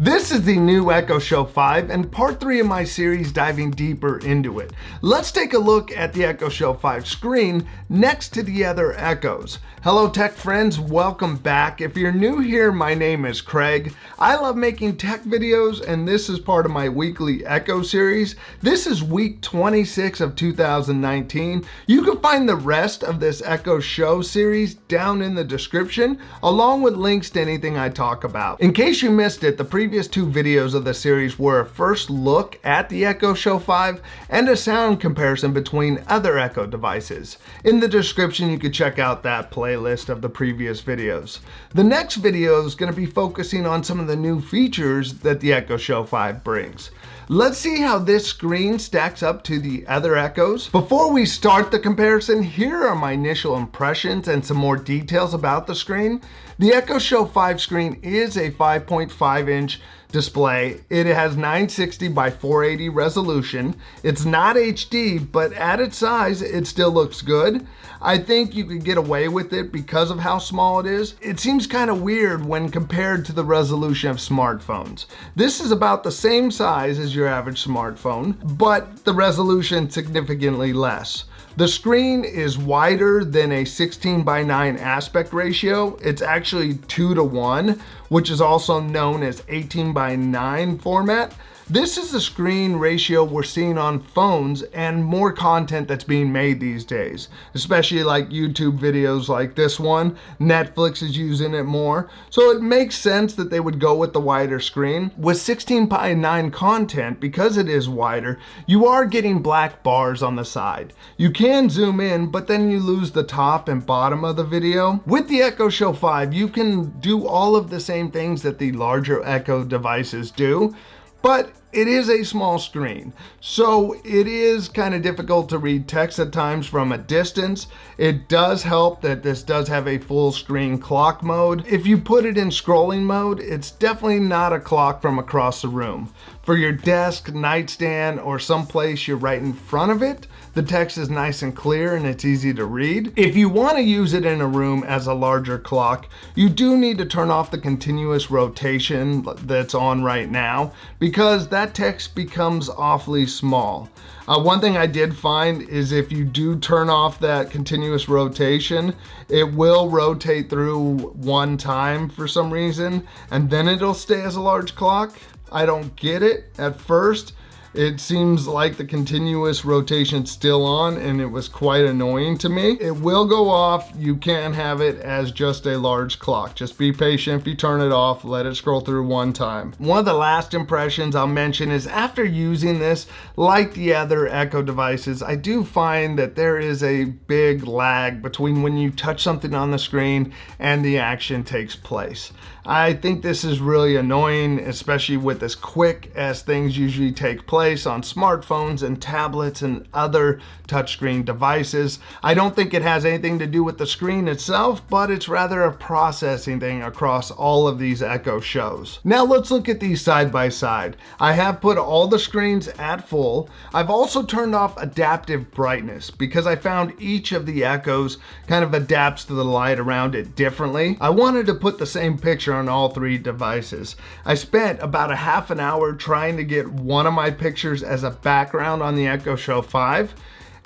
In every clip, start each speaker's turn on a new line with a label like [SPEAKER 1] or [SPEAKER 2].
[SPEAKER 1] This is the new Echo Show 5 and part 3 of my series diving deeper into it. Let's take a look at the Echo Show 5 screen next to the other Echoes. Hello tech friends, welcome back. If you're new here, my name is Craig. I love making tech videos and this is part of my weekly Echo series. This is week 26 of 2019. You can find the rest of this Echo Show series down in the description, along with links to anything I talk about. In case you missed it, the previous two videos of the series were a first look at the Echo Show 5 and a sound comparison between other Echo devices. In the description you can check out that playlist of the previous videos. The next video is going to be focusing on some of the new features that the Echo Show 5 brings. Let's see how this screen stacks up to the other Echoes. Before we start the comparison, here are my initial impressions and some more details about the screen. The Echo Show 5 screen is a 5.5-inch display. It has 960 by 480 resolution. It's not HD, but at its size, it still looks good. I think you could get away with it because of how small it is. It seems kind of weird when compared to the resolution of smartphones. This is about the same size as your average smartphone, but the resolution significantly less. The screen is wider than a 16:9 aspect ratio. It's actually 2:1, which is also known as 18:9 format. This is the screen ratio we're seeing on phones and more content that's being made these days, especially like YouTube videos like this one. Netflix is using it more, so it makes sense that they would go with the wider screen. With 16:9 content, because it is wider, you are getting black bars on the side. You can zoom in, but then you lose the top and bottom of the video. With the Echo Show 5, you can do all of the same things that the larger Echo devices do, but it is a small screen, so it is kind of difficult to read text at times from a distance. It does help that this does have a full screen clock mode. If you put it in scrolling mode, it's definitely not a clock from across the room. For your desk, nightstand, or someplace you're right in front of it, the text is nice and clear and it's easy to read. If you want to use it in a room as a larger clock, you do need to turn off the continuous rotation that's on right now, because that text becomes awfully small. One thing I did find is if you do turn off that continuous rotation, it will rotate through one time for some reason, and then it'll stay as a large clock. I don't get it at first. It seems like the continuous rotation's still on and it was quite annoying to me. It will go off. You can have it as just a large clock. Just be patient. If you turn it off, let it scroll through one time. One of the last impressions I'll mention is after using this, like the other Echo devices, I do find that there is a big lag between when you touch something on the screen and the action takes place. I think this is really annoying, especially with as quick as things usually take place on smartphones and tablets and other touchscreen devices. I don't think it has anything to do with the screen itself, but it's rather a processing thing across all of these Echo Shows. Now let's look at these side by side. I have put all the screens at full. I've also turned off adaptive brightness because I found each of the Echoes kind of adapts to the light around it differently. I wanted to put the same picture on all three devices. I spent about a half an hour trying to get one of my pictures as a background on the Echo Show 5,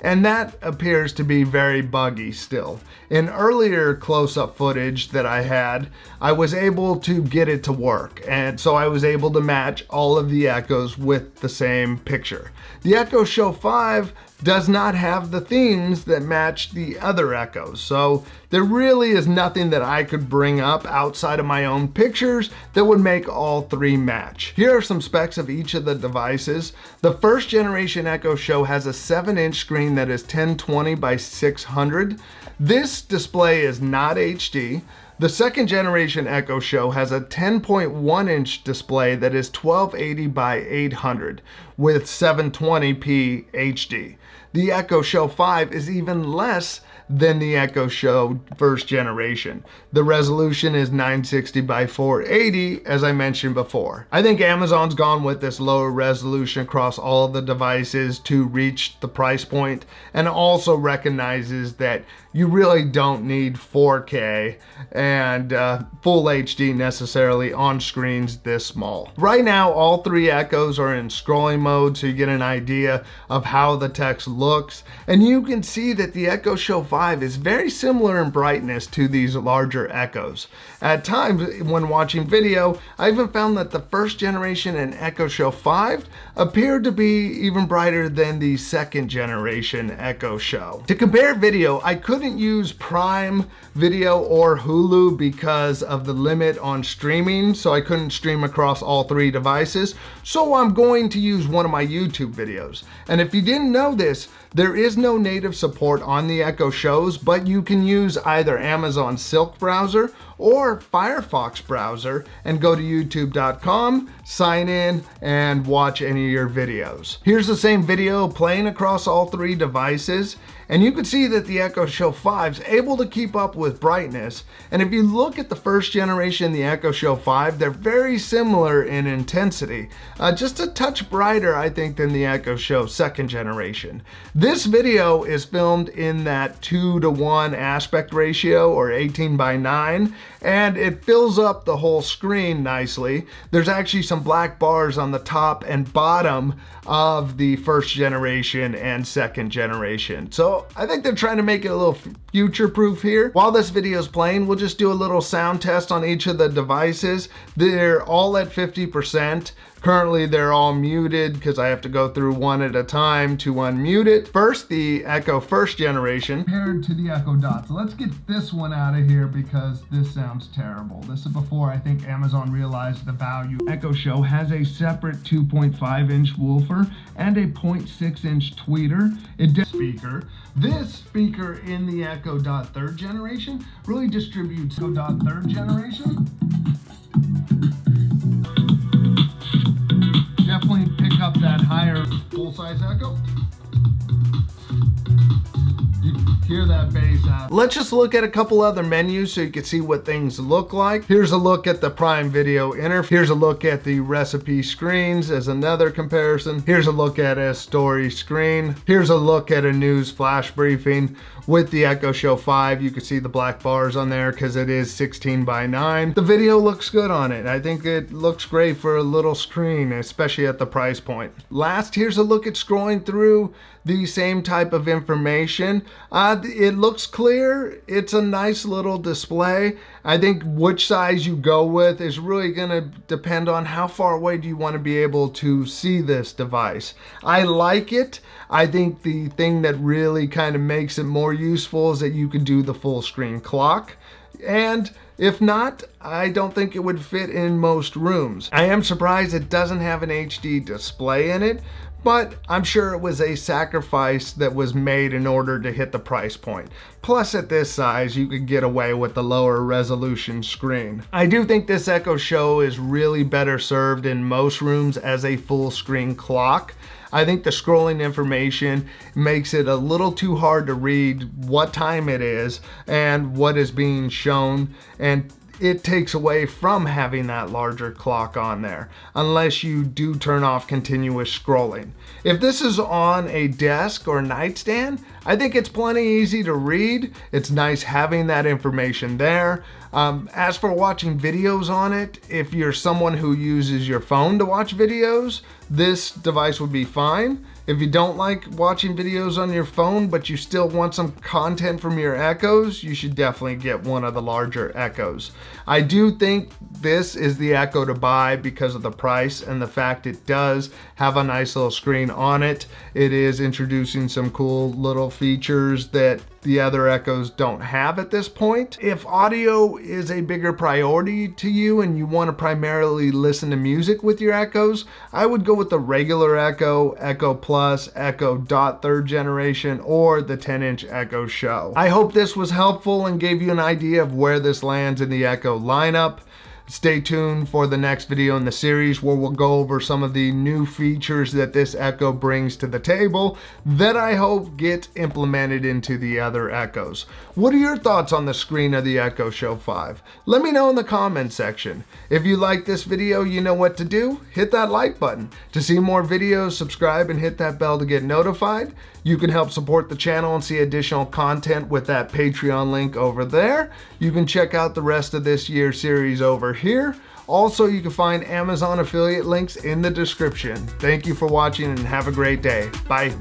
[SPEAKER 1] and that appears to be very buggy still. In earlier close-up footage that I had, I was able to get it to work, and so I was able to match all of the Echoes with the same picture. The Echo Show 5 does not have the themes that match the other Echoes, so there really is nothing that I could bring up outside of my own pictures that would make all three match. Here are some specs of each of the devices. The first generation Echo Show has a 7-inch screen that is 1020 by 600. This display is not HD. The second generation Echo Show has a 10.1-inch display that is 1280 by 800 with 720p HD. the Echo Show 5 is even less than the Echo Show first generation. The resolution is 960 by 480, as I mentioned before. I think Amazon's gone with this lower resolution across all of the devices to reach the price point, and also recognizes that you really don't need 4K and full HD necessarily on screens this small. Right now, all three Echoes are in scrolling mode, so you get an idea of how the text looks, and you can see that the Echo Show 5 is very similar in brightness to these larger Echoes. At times, when watching video, I even found that the first generation and Echo Show 5 appeared to be even brighter than the second generation Echo Show. To compare video, I couldn't use Prime Video or Hulu because of the limit on streaming, so I couldn't stream across all three devices, so I'm going to use one of my YouTube videos. And if you didn't know this, there is no native support on the Echo Shows, but you can use either Amazon Silk browser or Firefox browser and go to youtube.com, sign in, and watch any of your videos. Here's the same video playing across all three devices, and you can see that the Echo Show 5 is able to keep up with brightness. And if you look at the first generation, the Echo Show 5, they're very similar in intensity. Just a touch brighter, I think, than the Echo Show second generation. This video is filmed in that 2:1 aspect ratio, or 18:9, and it fills up the whole screen nicely. There's actually some black bars on the top and bottom of the first generation and second generation. So I think they're trying to make it a little future-proof here. While this video is playing, we'll just do a little sound test on each of the devices. They're all at 50%. Currently, they're all muted because I have to go through one at a time to unmute it. First, the Echo first generation compared to the Echo Dot. So let's get this one out of here because this sounds terrible. This is before I think Amazon realized the value. Echo Show has a separate 2.5-inch woofer and a 0.6-inch tweeter. Speaker. This speaker in the Echo Dot third generation really distributes Echo Dot third generation. Definitely pick up that higher full-size Echo. You hear that bass out. Let's just look at a couple other menus so you can see what things look like. Here's a look at the Prime Video interface. Here's a look at the recipe screens as another comparison. Here's a look at a story screen. Here's a look at a news flash briefing. With the Echo Show 5, you can see the black bars on there because it is 16:9. The video looks good on it. I think it looks great for a little screen, especially at the price point. Last, here's a look at scrolling through the same type of information. It looks clear. It's a nice little display. I think which size you go with is really going to depend on how far away do you want to be able to see this device. I like it. I think the thing that really kind of makes it more useful is that you can do the full screen clock. And if not, I don't think it would fit in most rooms. I am surprised it doesn't have an HD display in it, but I'm sure it was a sacrifice that was made in order to hit the price point. Plus, at this size, you could get away with the lower resolution screen. I do think this Echo Show is really better served in most rooms as a full screen clock. I think the scrolling information makes it a little too hard to read what time it is and what is being shown, and it takes away from having that larger clock on there, unless you do turn off continuous scrolling. If this is on a desk or nightstand, I think it's plenty easy to read. It's nice having that information there. As for watching videos on it, if you're someone who uses your phone to watch videos, this device would be fine. If you don't like watching videos on your phone, but you still want some content from your Echoes, you should definitely get one of the larger Echoes. I do think this is the Echo to buy because of the price and the fact it does have a nice little screen on it. It is introducing some cool little features that the other Echoes don't have at this point. If audio is a bigger priority to you and you want to primarily listen to music with your Echoes, I would go with the regular Echo, Echo Plus, Echo Dot third generation, or the 10-inch Echo Show. I hope this was helpful and gave you an idea of where this lands in the Echo lineup. Stay tuned for the next video in the series where we'll go over some of the new features that this Echo brings to the table that I hope get implemented into the other Echoes. What are your thoughts on the screen of the Echo Show 5? Let me know in the comment section. If you like this video, you know what to do. Hit that like button. To see more videos, subscribe and hit that bell to get notified. You can help support the channel and see additional content with that Patreon link over there. You can check out the rest of this year's series over here. Also, you can find Amazon affiliate links in the description. Thank you for watching and have a great day. Bye.